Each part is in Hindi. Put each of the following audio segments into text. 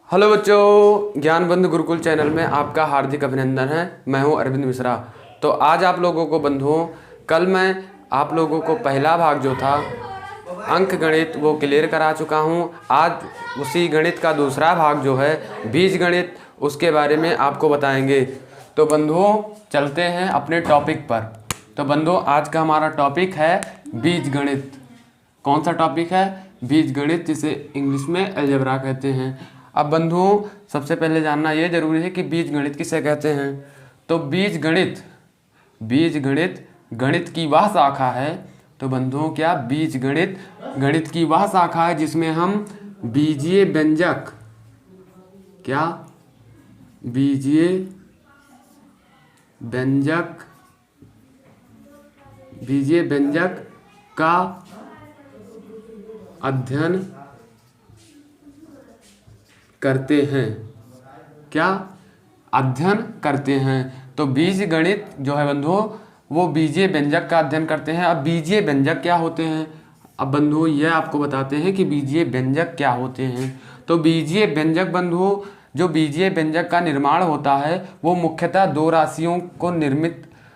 हेलो बच्चों, ज्ञान बंधु गुरुकुल चैनल में आपका हार्दिक अभिनंदन है। मैं हूं अरविंद मिश्रा। तो आज आप लोगों को बंधुओं, कल मैं आप लोगों को पहला भाग जो था अंक गणित वो क्लियर करा चुका हूं। आज उसी गणित का दूसरा भाग जो है बीज गणित, उसके बारे में आपको बताएंगे। तो बंधुओं चलते हैं अपने टॉपिक पर। तो बंधुओं आज का हमारा टॉपिक है बीज गणित। कौन सा टॉपिक है? बीज गणित, जिसे इंग्लिश में अलजेब्रा कहते हैं। अब बंधुओं सबसे पहले जानना ये जरूरी है कि बीज गणित किसे कहते हैं। तो बीज गणित गणित की वह शाखा है। तो बंधुओं क्या बीज गणित गणित की वह शाखा है जिसमें हम बीजीय व्यंजक बीजीय व्यंजक का अध्ययन करते हैं। अध्ययन करते हैं। तो बीज गणित जो है बंधुओं वो बीजीय व्यंजक का अध्ययन करते हैं। अब बीजीय व्यंजक क्या होते हैं? अब बंधुओं यह आपको बताते हैं कि बीजीय व्यंजक क्या होते हैं। तो बीजीय व्यंजक बंधुओं, जो बीजीय व्यंजक का निर्माण होता है वो मुख्यतः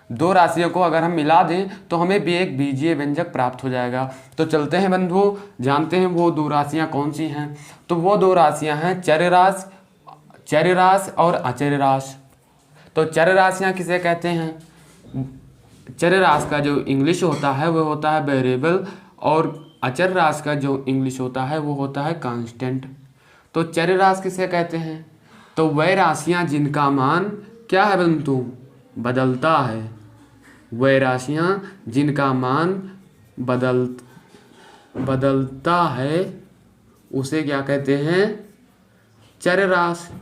दो राशियों को अगर हम मिला दें तो हमें भी एक बीजीय व्यंजक प्राप्त हो जाएगा। तो चलते हैं बंधुओं, जानते हैं वो दो राशियां कौन सी हैं। तो वो दो राशियां हैं चरराशि और अचरराशि। तो चर राशियां किसे कहते हैं? चर राशि का जो इंग्लिश होता है वो होता है वेरिएबल, और अचर राशि का जो इंग्लिश होता है वो होता है कांस्टेंट। तो चर राशि किसे कहते हैं? तो वह राशियां जिनका मान क्या है बंधु? बदलता है। वह राशियां जिनका मान बदलता है उसे क्या कहते हैं? चर राशि।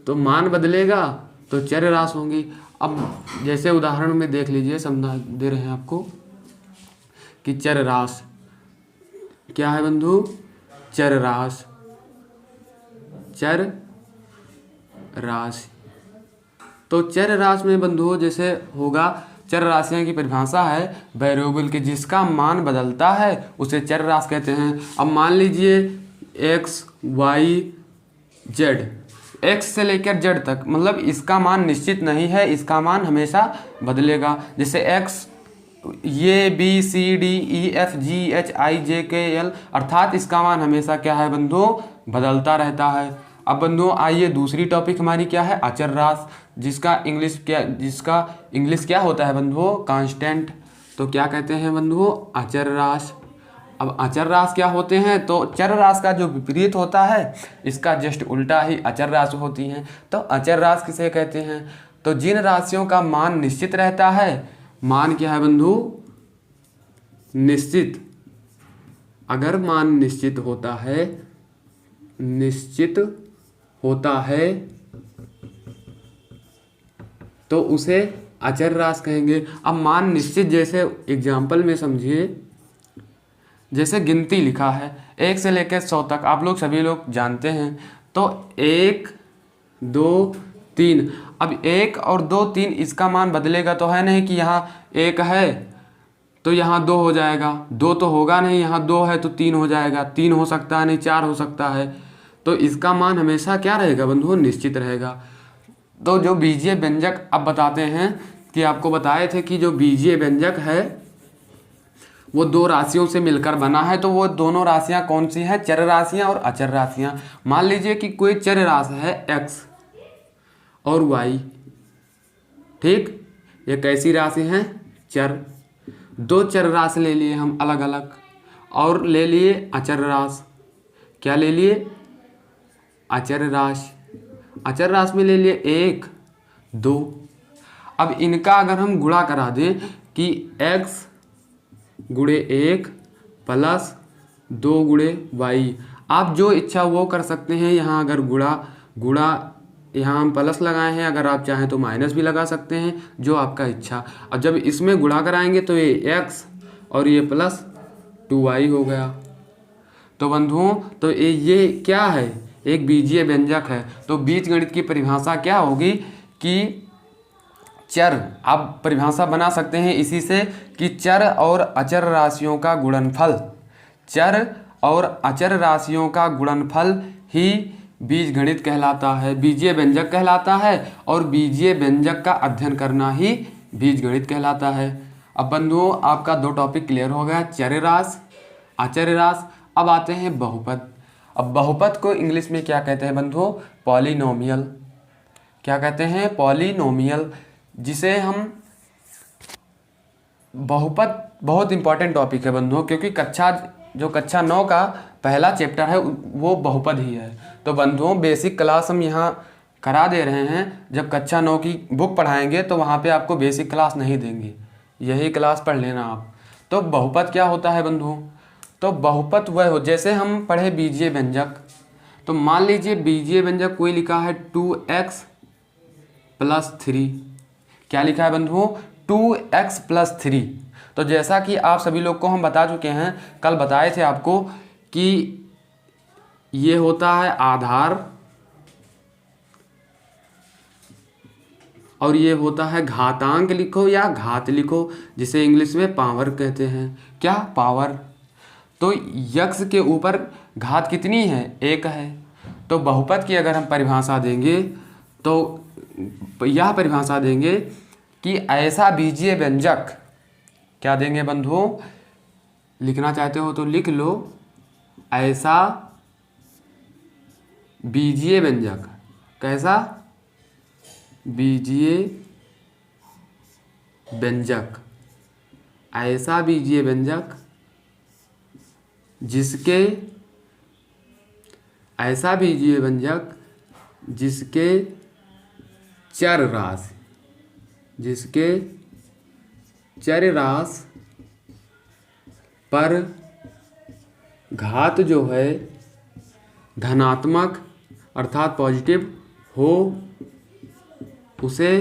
तो मान बदलेगा तो चर राशि होंगी। अब जैसे उदाहरण में देख लीजिए, समझा दे रहे हैं आपको कि चर राशि क्या है बंधु? चर राशि। तो चर राशि में बंधुओं जैसे होगा, चर राशियां की परिभाषा है वेरिएबल के जिसका मान बदलता है उसे चर राशि कहते हैं। अब मान लीजिए x, y, z, x से लेकर z तक, मतलब इसका मान निश्चित नहीं है, इसका मान हमेशा बदलेगा। जैसे x ये b c d e f g h i j k l, अर्थात इसका मान हमेशा क्या है बंधुओं? बदलता रहता है। अब बंधुओं आइए दूसरी टॉपिक हमारी क्या है? अचर राशि, जिसका इंग्लिश क्या होता है बंधुओं? कांस्टेंट। तो क्या कहते हैं बंधुओं? अचर राशि। अब अचर राशि क्या होते हैं? तो चर राशि का जो विपरीत होता है इसका जस्ट उल्टा ही अचर राशि होती हैं। तो अचर राशि किसे कहते हैं? तो जिन राशियों का मान निश्चित रहता है, मान क्या है बंधु? निश्चित। अगर मान निश्चित होता है तो उसे अचर राशि कहेंगे। अब मान निश्चित जैसे एग्जाम्पल में समझिए, जैसे गिनती लिखा है 1 से लेकर 100 तक, आप लोग सभी लोग जानते हैं। तो 1 2 3, अब 1 और 2 3 इसका मान बदलेगा तो है नहीं कि यहाँ 1 है तो यहाँ 2 हो जाएगा, 2 तो होगा नहीं, यहाँ 2 है तो 3 हो जाएगा, 3 हो सकता है नहीं 4 हो सकता है। तो इसका मान हमेशा क्या रहेगा बंधुओं? निश्चित रहेगा। तो जो बीजीय व्यंजक अब बताते हैं कि आपको बताए थे कि जो बीजीय व्यंजक है वो दो राशियों से मिलकर बना है। तो वो दोनों राशियां कौन सी हैं? चर राशियां और अचर राशियां। मान लीजिए कि कोई चर राशि है x और y, ठीक, ये कैसी राशि है? चर। दो चर राशि ले लिए हम अलग अलग, और ले लिए अचर राशि। क्या ले लिए? अचर राशि। अचर राशि में ले लिए 1 2। अब इनका अगर हम गुणा करा दें कि x गुणे 1 प्लस 2 गुणे y, आप जो इच्छा वो कर सकते हैं। यहाँ अगर गुणा यहाँ हम प्लस लगाए हैं, अगर आप चाहें तो माइनस भी लगा सकते हैं, जो आपका इच्छा। अब जब इसमें गुणा कराएंगे तो ये x और ये प्लस 2y हो गया। तो बंधुओं तो ये क्या है? एक बीजीय व्यंजक है। तो बीजगणित की परिभाषा क्या होगी कि चर, आप परिभाषा बना सकते हैं इसी से कि चर और अचर राशियों का गुणनफल, चर और अचर राशियों का गुणनफल ही बीजगणित कहलाता है, बीजीय व्यंजक कहलाता है, और बीजीय व्यंजक का अध्ययन करना ही बीजगणित कहलाता है। अब बंधुओं आपका 2 टॉपिक क्लियर हो गया, चरराशि, आचर्यराशि। अब आते हैं बहुपद। अब बहुपद को इंग्लिश में क्या कहते हैं बंधुओं? पॉलिनोमियल। क्या कहते हैं? पॉलिनोमियल, जिसे हम बहुपद बहुत इंपॉर्टेंट टॉपिक है बंधुओं, क्योंकि कक्षा 9 का पहला चैप्टर है वो बहुपद ही है। तो बंधुओं बेसिक क्लास हम यहाँ करा दे रहे हैं, जब कक्षा 9 की बुक पढ़ाएंगे तो वहाँ पे आपको बेसिक क्लास नहीं देंगे, यही क्लास पढ़ लेना आप। तो बहुपद क्या होता है बंधुओं? तो बहुपद वह हो, जैसे हम पढ़े बीजीय व्यंजक, तो मान लीजिए बीजीय व्यंजक कोई लिखा है 2x + 3। क्या लिखा है बंधुओं? 2x + 3। तो जैसा कि आप सभी लोग को हम बता चुके हैं, कल बताए थे आपको कि ये होता है आधार और ये होता है घातांक लिखो या घात लिखो, जिसे इंग्लिश में पावर कहते हैं। क्या? पावर। तो यक्स के ऊपर घात कितनी है? 1 है। तो बहुपद की अगर हम परिभाषा देंगे तो यह परिभाषा देंगे कि ऐसा बीजीय व्यंजक, क्या देंगे बंधुओं? लिखना चाहते हो तो लिख लो, ऐसा बीजीय व्यंजक। कैसा? बीजीय व्यंजक। ऐसा बीजीय व्यंजक जिसके, ऐसा बीजीय व्यंजक जिसके चर राशि, जिसके चर राशि पर घात जो है धनात्मक अर्थात पॉजिटिव हो, उसे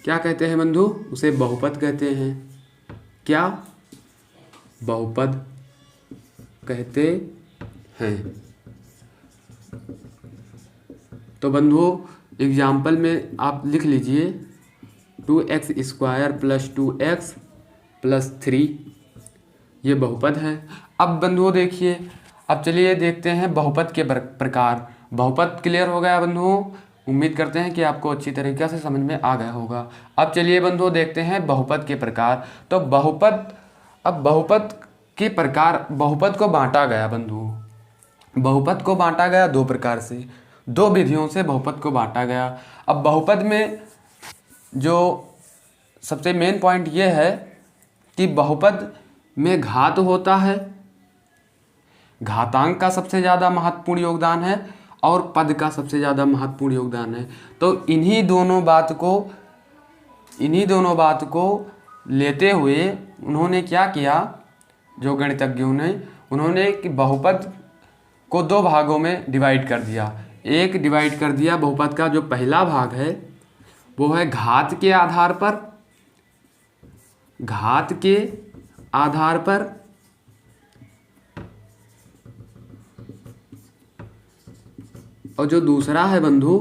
क्या कहते हैं बंधु? उसे बहुपद कहते हैं। क्या? बहुपद कहते हैं। तो बंधुओं एग्जाम्पल में आप लिख लीजिए 2x² + 2x + 3, ये बहुपद है। अब बंधुओं देखिए, अब चलिए देखते हैं बहुपद के प्रकार। बहुपद क्लियर हो गया बंधुओं? उम्मीद करते हैं कि आपको अच्छी तरीके से समझ में आ गया होगा। अब चलिए बंधुओं देखते हैं बहुपद के प्रकार। तो बहुपद, अब बहुपद के प्रकार, बहुपद को बांटा गया बंधुओं, बहुपद को बांटा गया 2 प्रकार से, 2 विधियों से बहुपद को बांटा गया। अब बहुपद में जो सबसे मेन पॉइंट ये है कि बहुपद में घात होता है, घातांक का सबसे ज़्यादा महत्वपूर्ण योगदान है और पद का सबसे ज़्यादा महत्वपूर्ण योगदान है। तो इन्हीं दोनों बात को लेते हुए उन्होंने क्या किया, जो गणितज्ञों ने, उन्होंने कि बहुपद को 2 भागों में डिवाइड कर दिया। एक डिवाइड कर दिया बहुपद का जो पहला भाग है वो है घात के आधार पर, घात के आधार पर, और जो दूसरा है बंधु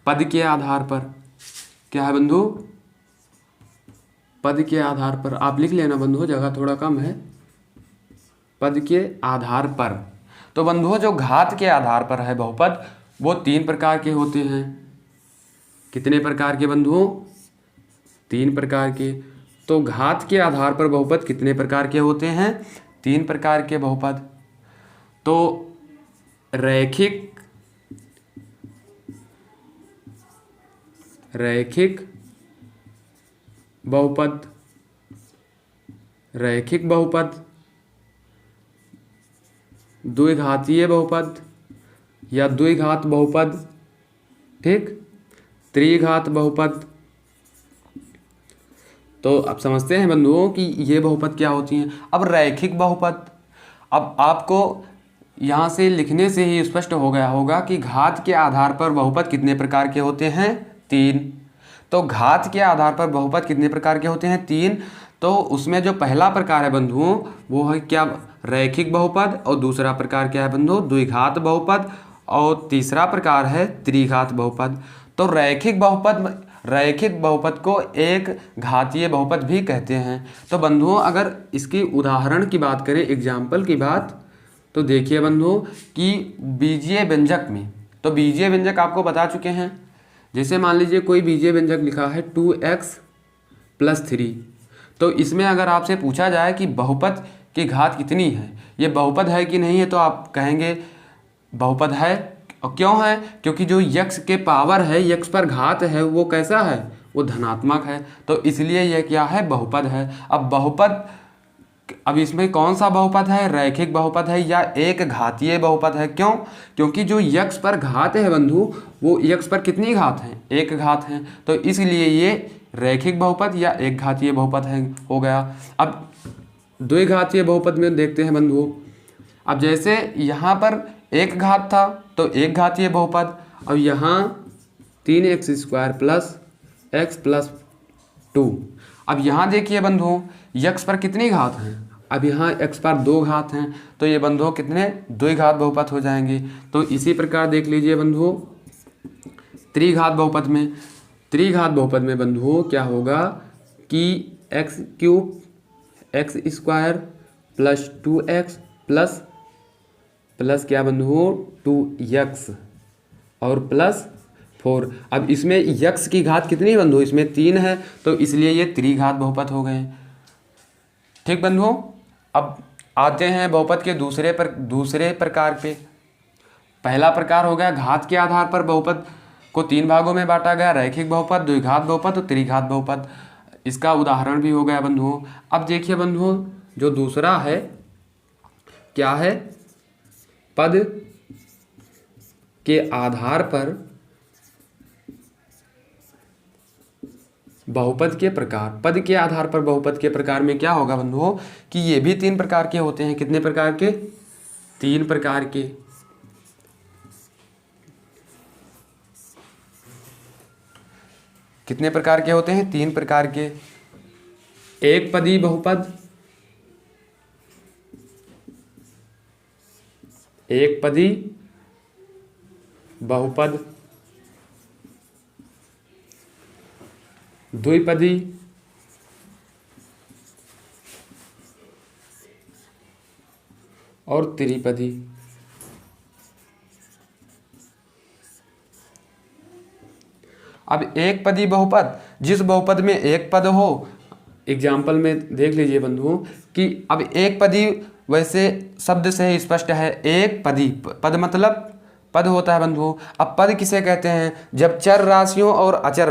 पद के आधार पर। क्या है बंधु? पद के आधार पर। आप लिख लेना बंधु, जगह थोड़ा कम है। पद के आधार पर। तो बंधुओं जो घात के आधार पर है बहुपद, वो 3 प्रकार के होते हैं। कितने प्रकार के बंधुओं? 3 प्रकार के। तो घात के आधार पर बहुपद कितने प्रकार के होते हैं? 3 प्रकार के बहुपद। तो रैखिक बहुपद, रैखिक बहुपद, द्विघातीय बहुपद या द्विघात बहुपद, ठीक, त्रिघात बहुपद। तो अब समझते हैं बंधुओं कि ये बहुपद क्या होती हैं। अब रैखिक बहुपद, अब आपको यहाँ से लिखने से ही स्पष्ट हो गया होगा कि घात के आधार पर बहुपद कितने प्रकार के होते हैं? 3। तो घात के आधार पर बहुपद कितने प्रकार के होते हैं? 3। तो उसमें जो पहला प्रकार है बंधुओं वो है क्या? रैखिक बहुपद। और दूसरा प्रकार क्या है बंधुओं? द्विघात बहुपद। और तीसरा प्रकार है त्रिघात बहुपद। तो रैखिक बहुपद को एक घातीय बहुपद भी कहते हैं। तो बंधुओं अगर इसकी उदाहरण की बात करें, एग्जाम्पल की बात, तो देखिए बंधुओं कि बीजीय व्यंजक में, तो बीजीय व्यंजक आपको बता चुके हैं। जैसे मान लीजिए कोई बीजीय व्यंजक लिखा है 2x+3, तो इसमें अगर आपसे पूछा जाए कि बहुपद की घात कितनी है, ये बहुपद है कि नहीं है, तो आप कहेंगे बहुपद है। और क्यों है? क्योंकि जो यक्स के पावर है, यक्स पर घात है, वो कैसा है, वो धनात्मक है, तो इसलिए यह क्या है, बहुपद है। अब बहुपद, अब इसमें कौन सा बहुपद है, रैखिक बहुपद है या एक घातीय बहुपद है? क्यों? क्योंकि जो यक्स पर घात है बंधु, वो यक्स पर कितनी घात है, एक घात है, तो इसलिए ये रैखिक बहुपद या एक घातीय बहुपद है, हो गया। अब द्विघातीय बहुपद में देखते हैं बंधुओं। अब जैसे यहाँ पर एक घात था तो एक घातीय बहुपद, और यहाँ 3x² + x + 2। अब यहाँ देखिए बंधुओं, यक्स पर कितनी घात हैं, अब यहाँ x पर 2 घात हैं, तो ये बंधुओं कितने, द्विघात बहुपद हो जाएंगे। तो इसी प्रकार देख लीजिए बंधुओं, त्रिघात बहुपद में बंधुओं क्या होगा कि x³ x² + 2x प्लस क्या बंधुओं, 2x और +4। अब इसमें यक्स की घात कितनी है बंधुओं, इसमें 3 है, तो इसलिए ये त्रिघात बहुपद हो गए। ठीक बंधुओं, अब आते हैं बहुपद के दूसरे प्रकार पे। पहला प्रकार हो गया घात के आधार पर बहुपद को 3 भागों में बांटा गया, रैखिक बहुपद, द्विघात बहुपद और त्रिघात बहुपद। इसका उदाहरण भी हो गया बंधुओं। अब देखिए बंधुओं, जो दूसरा है क्या है, पद के आधार पर बहुपद के प्रकार। पद के आधार पर बहुपद के प्रकार में क्या होगा बंधुओं कि ये भी 3 प्रकार के होते हैं। कितने प्रकार के? 3 प्रकार के। कितने प्रकार के होते हैं? 3 प्रकार के। एक पदी बहुपद, एक पदी बहुपद, द्विपदी और त्रिपदी। अब एक पदी बहुपद, जिस बहुपद में एक पद हो, एग्जाम्पल में देख लीजिए बंधुओं कि अब एक पदी वैसे शब्द से ही स्पष्ट है, एक पदी, पद मतलब पद होता है बंधुओं। अब पद किसे कहते हैं? जब चर राशियों और अचर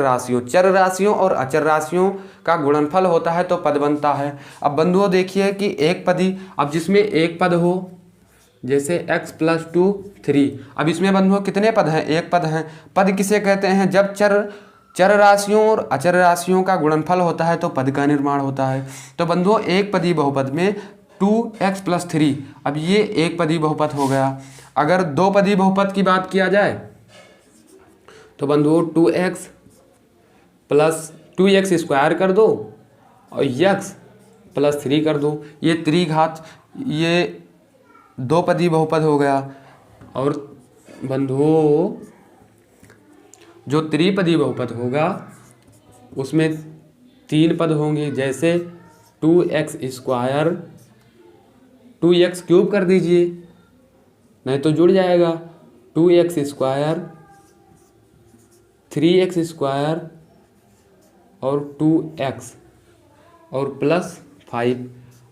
राशियों का गुणनफल होता है तो पद बनता है। अब बंधुओं देखिए कि एक पदी, अब जिसमें एक पद हो, जैसे x + 2 3, अब इसमें बंधुओं कितने पद हैं? एक पद हैं। पद किसे कहते हैं? जब चर राशियों और अचर राशियों का गुणनफल होता है तो पद का निर्माण होता है। तो बंधुओं एक पदी बहुपद में 2x + 3, अब ये एक पदी बहुपद हो गया। अगर दो पदी बहुपद की बात किया जाए तो बंधुओं 2x + 2x² कर दो और x + 3 कर दो, ये त्रिघात, ये दो पदी बहुपद हो गया। और बंधुओं जो त्रिपदी बहुपद होगा उसमें 3 पद होंगे, जैसे 2x², 2x³ कर दीजिए, नहीं तो जुड़ जाएगा, 2x², 3x² और 2x और +5।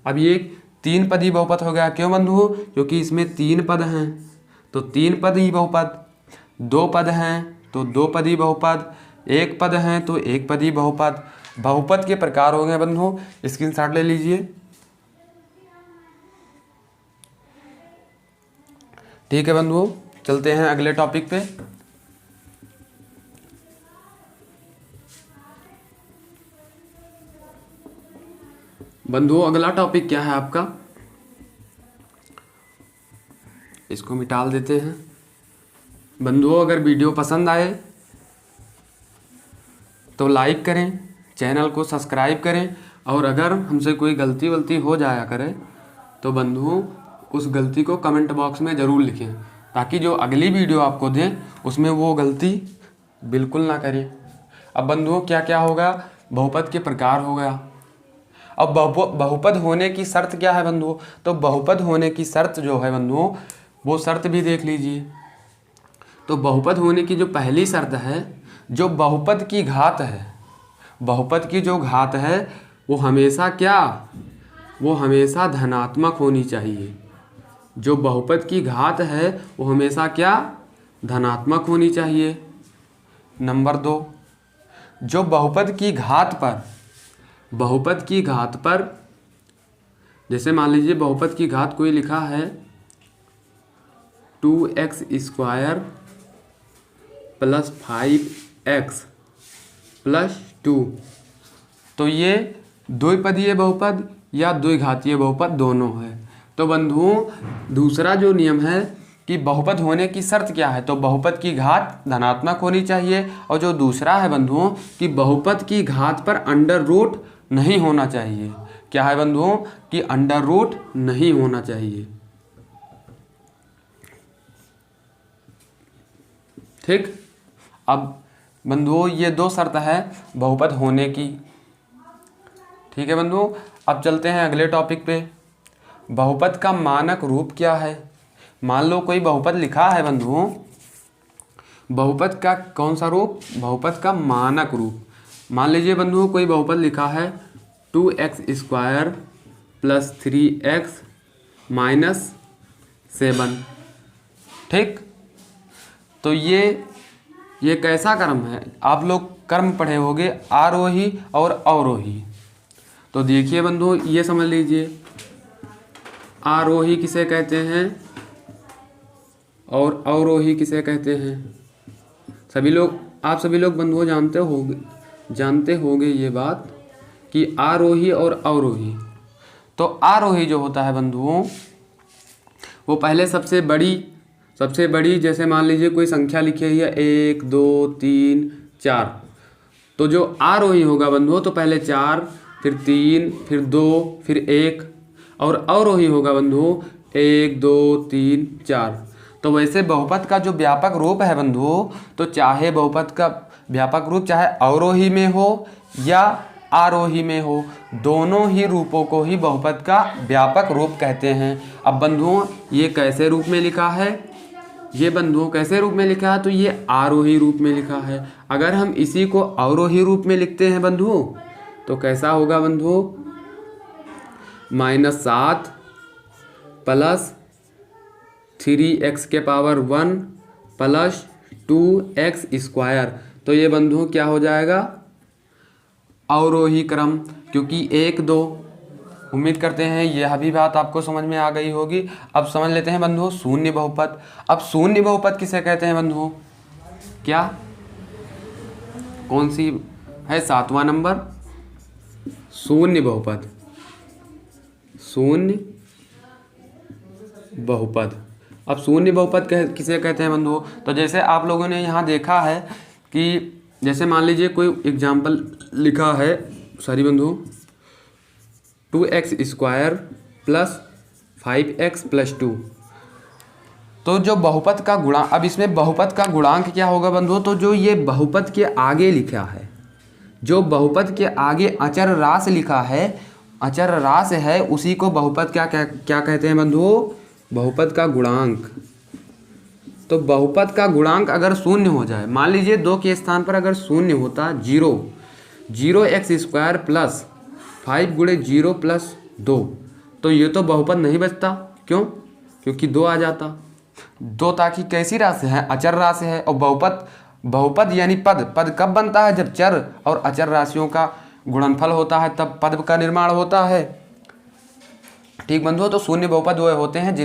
अब ये 3 पदी बहुपद हो गया। क्यों बंधुओं? क्योंकि इसमें 3 पद हैं तो 3 पदी बहुपद, 2 पद हैं तो 2 पदी बहुपद, एक पद हैं तो एक पदी बहुपद। बहुपद के प्रकार हो गए बंधुओं, स्क्रीनशॉट ले लीजिए। ठीक है बंधुओं, चलते हैं अगले टॉपिक पे। बंधुओं अगला टॉपिक क्या है आपका, इसको मिटाल देते हैं। बंधुओं अगर वीडियो पसंद आए तो लाइक करें, चैनल को सब्सक्राइब करें, और अगर हमसे कोई गलती हो जाया करे तो बंधुओं उस गलती को कमेंट बॉक्स में ज़रूर लिखें, ताकि जो अगली वीडियो आपको दें उसमें वो गलती बिल्कुल ना करें। अब बंधुओं क्या क्या होगा, बहुपद के प्रकार हो गया। अब बहुपद होने की शर्त क्या है बंधुओं? तो बहुपद होने की शर्त जो है बंधुओं, वो शर्त भी देख लीजिए। तो बहुपद होने की जो पहली शर्त है, जो बहुपद की घात है, बहुपद की जो घात है वो हमेशा क्या, वो हमेशा धनात्मक होनी चाहिए। जो बहुपद की घात है वो हमेशा क्या, धनात्मक होनी चाहिए। नंबर 2, जो बहुपद की घात पर, बहुपद की घात पर, जैसे मान लीजिए बहुपद की घात कोई लिखा है 2x² + 5x + 2, तो ये द्विपदीय बहुपद या द्विघातीय बहुपद दोनों है। तो बंधुओं दूसरा जो नियम है कि बहुपद होने की शर्त क्या है, तो बहुपद की घात धनात्मक होनी चाहिए। और जो दूसरा है बंधुओं कि बहुपद की घात पर अंडर रूट नहीं होना चाहिए। क्या है बंधुओं कि अंडर रूट नहीं होना चाहिए। ठीक, अब बंधुओं ये 2 शर्त है बहुपद होने की। ठीक है बंधुओं, अब चलते हैं अगले टॉपिक पे। बहुपद का मानक रूप क्या है? मान लो कोई बहुपद लिखा है बंधुओं, बहुपद का कौन सा रूप? बहुपद का मानक रूप। मान लीजिए बंधुओं कोई बहुपद लिखा है 2x² + 3x - 7। ठीक, तो ये कैसा क्रम है? आप लोग क्रम पढ़े होंगे आरोही और अवरोही। तो देखिए बंधुओं ये समझ लीजिए, आरोही किसे कहते हैं और अवरोही किसे कहते हैं? आप सभी लोग बंधुओं जानते होंगे ये बात कि आरोही और अवरोही। तो आरोही जो होता है बंधुओं, वो पहले सबसे बड़ी जैसे मान लीजिए कोई संख्या लिखी है 1 2 3 4, तो जो आरोही होगा बंधुओं तो पहले 4, फिर 3, फिर 2, फिर 1, और अवरोही होगा बंधुओं 1 2 3 4। तो वैसे बहुपद का जो व्यापक रूप है बंधुओं, तो चाहे बहुपद का व्यापक रूप चाहे अवरोही में हो या आरोही में हो, दोनों ही रूपों को ही बहुपद का व्यापक रूप कहते हैं। अब बंधुओं ये कैसे रूप में लिखा है? ये बंधुओं कैसे रूप में लिखा है? तो ये आरोही रूप में लिखा है। अगर हम इसी को अवरोही रूप में लिखते हैं बंधुओं तो कैसा होगा बंधुओं? -7 + 3x⁻1 + 2x²। तो ये बंधुओं क्या हो जाएगा? अवरोही क्रम, क्योंकि 1 2। उम्मीद करते हैं यह भी बात आपको समझ में आ गई होगी। अब समझ लेते हैं बंधुओं शून्य बहुपद। अब शून्य बहुपद किसे कहते हैं बंधुओं? क्या कौन सी है 7वां नंबर? शून्य बहुपद। शून्य बहुपद। अब शून्य बहुपद किसे कहते हैं बंधुओं? तो जैसे आप लोगों ने यहाँ देखा है कि जैसे मान लीजिए कोई एग्जाम्पल लिखा है, सॉरी बंधुओं, 2x² + 5x + 2। तो जो बहुपद का गुणांक, अब इसमें बहुपद का गुणांक क्या होगा बंधुओं? तो जो ये बहुपद के आगे लिखा है, जो बहुपद के आगे अचर राशि लिखा है, अचर राशि है, उसी को बहुपद क्या कहते हैं बंधुओं? बहुपद का गुणांक। तो बहुपद का गुणांक अगर शून्य हो जाए, मान लीजिए 2 के स्थान पर अगर शून्य होता 0x² + 5 × 0 + 2, तो ये तो बहुपद नहीं बचता। क्यों? क्योंकि 2 आ जाता। 2 ताकि कैसी राशि है? अचर राशि है। और बहुपद यानी पद कब बनता है? जब चर और अचर राशियों का गुणनफल होता है, तब पद का निर्माण होता है। ठीक बंधुओं, तो शून्य बहुपद वो होते हैं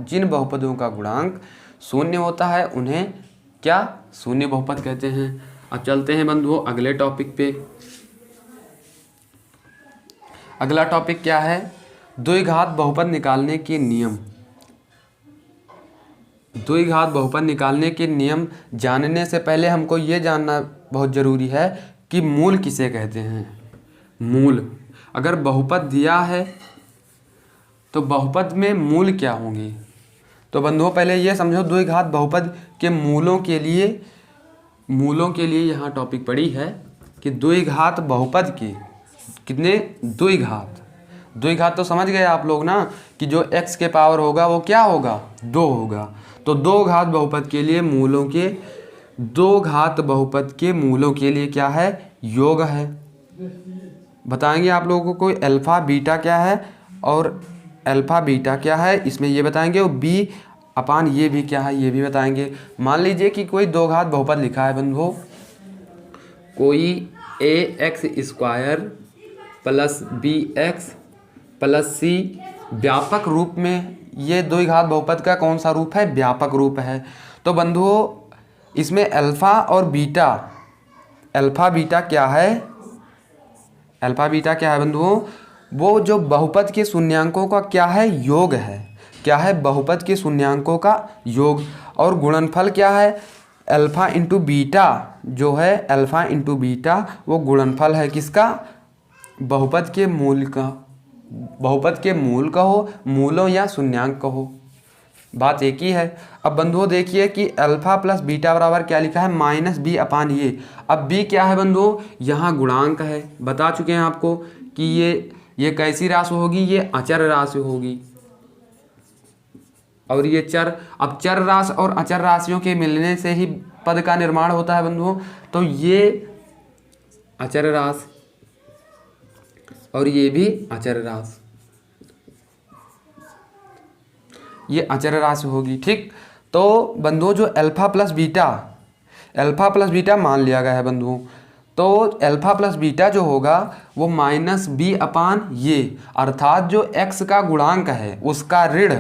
जिन बहुपदों का गुणांक शून्य होता है, उन्हें क्या? शून्य बहुपद कहते हैं। अब चलते हैं बंधुओं अगले टॉपिक पे। अगला टॉपिक क्या है? द्विघात बहुपद निकालने के नियम। द्विघात बहुपद निकालने के नियम जानने से पहले हमको ये जानना बहुत ज़रूरी है कि मूल किसे कहते हैं। मूल, अगर बहुपद दिया है तो बहुपद में मूल क्या होंगे? तो बंधुओं पहले ये समझो, द्विघात बहुपद के मूलों के लिए यहाँ टॉपिक पड़ी है कि द्विघात बहुपद के कितने, द्विघात। द्विघात तो समझ गए आप लोग ना कि जो x के पावर होगा वो क्या होगा, 2 होगा। तो दो घात बहुपद के लिए मूलों के, दो घात बहुपद के मूलों के लिए क्या है, योग है। बताएंगे आप लोगों को अल्फा बीटा क्या है और अल्फा बीटा क्या है, इसमें ये बताएंगे। और b अपान ये भी क्या है, ये भी बताएंगे। मान लीजिए कि कोई दो घात बहुपद लिखा है बंधुओं, कोई ax² plus bx plus c, व्यापक रूप में, ये द्विघात बहुपद का कौन सा रूप है, व्यापक रूप है। तो बंधुओं इसमें अल्फा और बीटा, अल्फा बीटा क्या है, अल्फा बीटा क्या है बंधुओं, वो जो बहुपद के शून्यांकों का क्या है, योग है। क्या है, बहुपद के शून्यांकों का योग। और गुणनफल क्या है, अल्फा इंटू बीटा जो है, अल्फा इंटू बीटा वो गुणनफल है किसका, बहुपद के मूल का। बहुपद के मूल का हो, मूलों या शून्यांक का हो, बात एक ही है। अब बंधुओं देखिए कि अल्फा प्लस बीटा बराबर क्या लिखा है, माइनस बी अपान ये। अब बी क्या है बंधुओं, यहाँ गुणांक है, बता चुके हैं आपको कि ये कैसी राशि होगी, ये अचर राशि होगी। और ये चर, अब चर राशि और अचर राशियों के मिलने से ही पद का निर्माण होता है बंधुओं। तो ये अचर राशि और ये भी अचर राशि, ये अचर राशि होगी, ठीक। तो बंधुओं जो alpha plus beta, alpha plus beta मान लिया गया है बंधुओं, तो अल्फा प्लस बीटा जो होगा वो माइनस बी अपान ये, अर्थात जो x का गुणांक है उसका ऋण,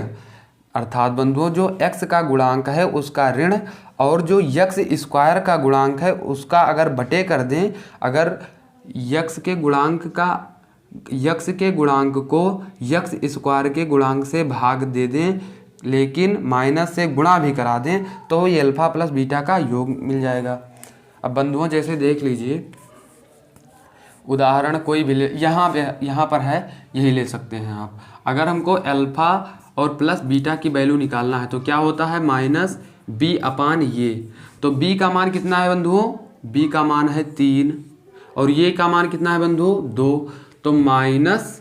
अर्थात बंधुओं जो x का गुणांक है उसका ऋण, और जो x² का गुणांक है उसका अगर बटे कर दें, अगर x के गुणांक का, x के गुणांक को x² के गुणांक से भाग दे दें, लेकिन माइनस से गुणा भी करा दें, तो ये अल्फा प्लस बीटा का योग मिल जाएगा। अब बंधुओं जैसे देख लीजिए, उदाहरण कोई भी यहाँ पर है, यही ले सकते हैं आप। अगर हमको अल्फा और प्लस बीटा की वैल्यू निकालना है तो क्या होता है, माइनस बी अपान ये। तो बी का मान कितना है बंधुओं, बी का मान है 3, और ये का मान कितना है बंधुओं, 2। तो माइनस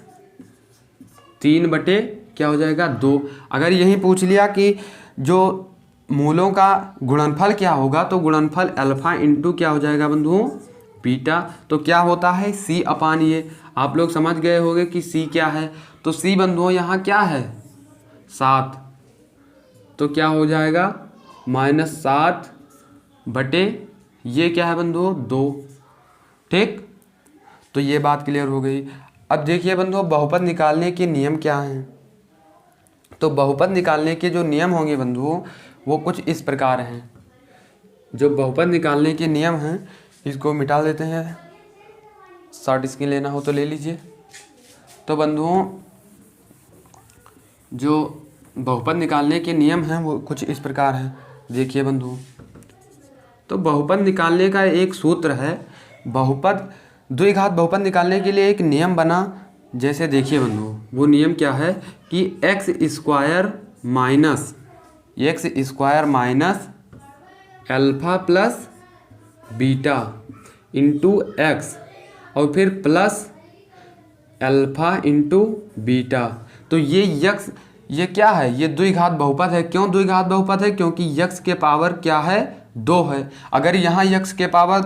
3 बटे क्या हो जाएगा, 2। अगर यही पूछ लिया कि जो मूलों का गुणनफल क्या होगा, तो गुणनफल अल्फा इंटू क्या हो जाएगा बंधुओं, बीटा। तो क्या होता है, सी अपान ये। आप लोग समझ गए होंगे कि सी क्या है। तो सी बंधुओं यहाँ क्या है, 7। तो क्या हो जाएगा, -7 बटे ये क्या है बंधुओं, 2, ठीक। तो ये बात क्लियर हो गई। अब देखिए बंधुओं बहुपद निकालने के नियम क्या हैं। तो बहुपद निकालने के जो नियम होंगे बंधुओं वो कुछ इस प्रकार हैं। जो बहुपद निकालने के नियम हैं इसको मिटा देते हैं, शॉर्ट स्क्रीन लेना हो तो ले लीजिए। तो बंधुओं जो बहुपद निकालने के नियम हैं वो कुछ इस प्रकार हैं, देखिए बंधुओं। तो बहुपद निकालने का एक सूत्र है, बहुपद द्विघात बहुपद निकालने के लिए एक नियम बना, जैसे देखिए बंधुओं वो नियम क्या है कि x² minus alpha plus beta into x और फिर प्लस अल्फा इंटू बीटा। तो ये क्या है, ये द्विघात बहुपद है। क्यों द्विघात बहुपद है, क्योंकि x के पावर क्या है, 2 है। अगर यहाँ x के पावर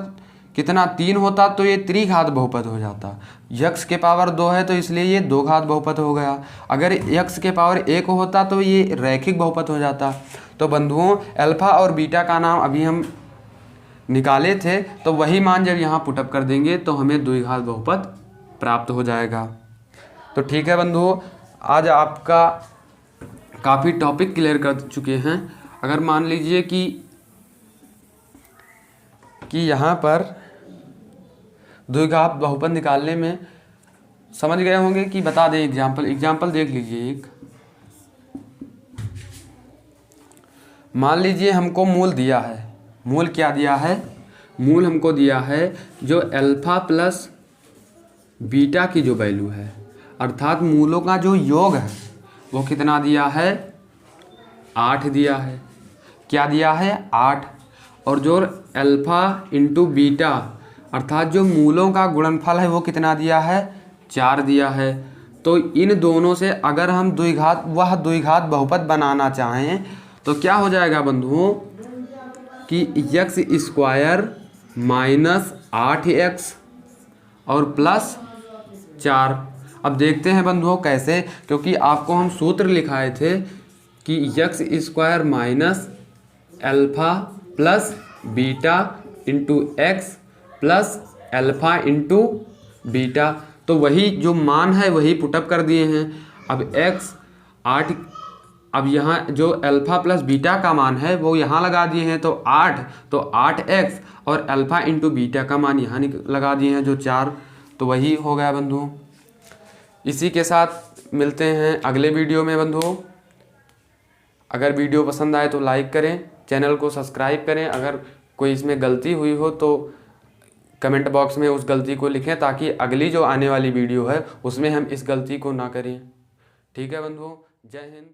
कितना 3 होता तो ये त्रिघात बहुपद हो जाता। x के पावर 2 है तो इसलिए ये 2 घात बहुपद हो गया। अगर x के पावर 1 होता तो ये रैखिक बहुपद हो जाता। तो बंधुओं अल्फा और बीटा का नाम अभी हम निकाले थे, तो वही मान जब यहाँ पुटअप कर देंगे तो हमें द्विघात बहुपद प्राप्त हो जाएगा। तो ठीक है बंधुओं, आज आपका काफ़ी टॉपिक क्लियर कर चुके हैं। अगर मान लीजिए कि यहाँ पर द्विघात बहुपद निकालने में समझ गए होंगे कि बता दें एग्जाम्पल देख लीजिए एक। मान लीजिए हमको मूल दिया है, मूल क्या दिया है, मूल हमको दिया है जो अल्फा प्लस बीटा की जो वैल्यू है, अर्थात मूलों का जो योग है वो कितना दिया है, 8 दिया है। क्या दिया है, 8। और जो अल्फा इंटू बीटा, अर्थात जो मूलों का गुणनफल है वो कितना दिया है, 4 दिया है। तो इन दोनों से अगर हम द्विघात बहुपद बनाना चाहें तो क्या हो जाएगा बंधुओं कि x स्क्वायर माइनस 8x और प्लस 4। अब देखते हैं बंधुओं कैसे, क्योंकि आपको हम सूत्र लिखाए थे कि x square minus alpha plus beta into x plus alpha into beta. तो वही जो मान है वही पुटअप कर दिए हैं। अब x 8, अब यहाँ जो अल्फ़ा प्लस बीटा का मान है वो यहाँ लगा दिए हैं तो 8, तो 8x और अल्फ़ा इंटू बीटा का मान यहाँ लगा दिए हैं जो 4। तो वही हो गया बंधुओं। इसी के साथ मिलते हैं अगले वीडियो में बंधुओं। अगर वीडियो पसंद आए तो लाइक करें, चैनल को सब्सक्राइब करें। अगर कोई इसमें गलती हुई हो तो कमेंट बॉक्स में उस गलती को लिखें, ताकि अगली जो आने वाली वीडियो है उसमें हम इस गलती को ना करें। ठीक है बंधुओं, जय हिंद।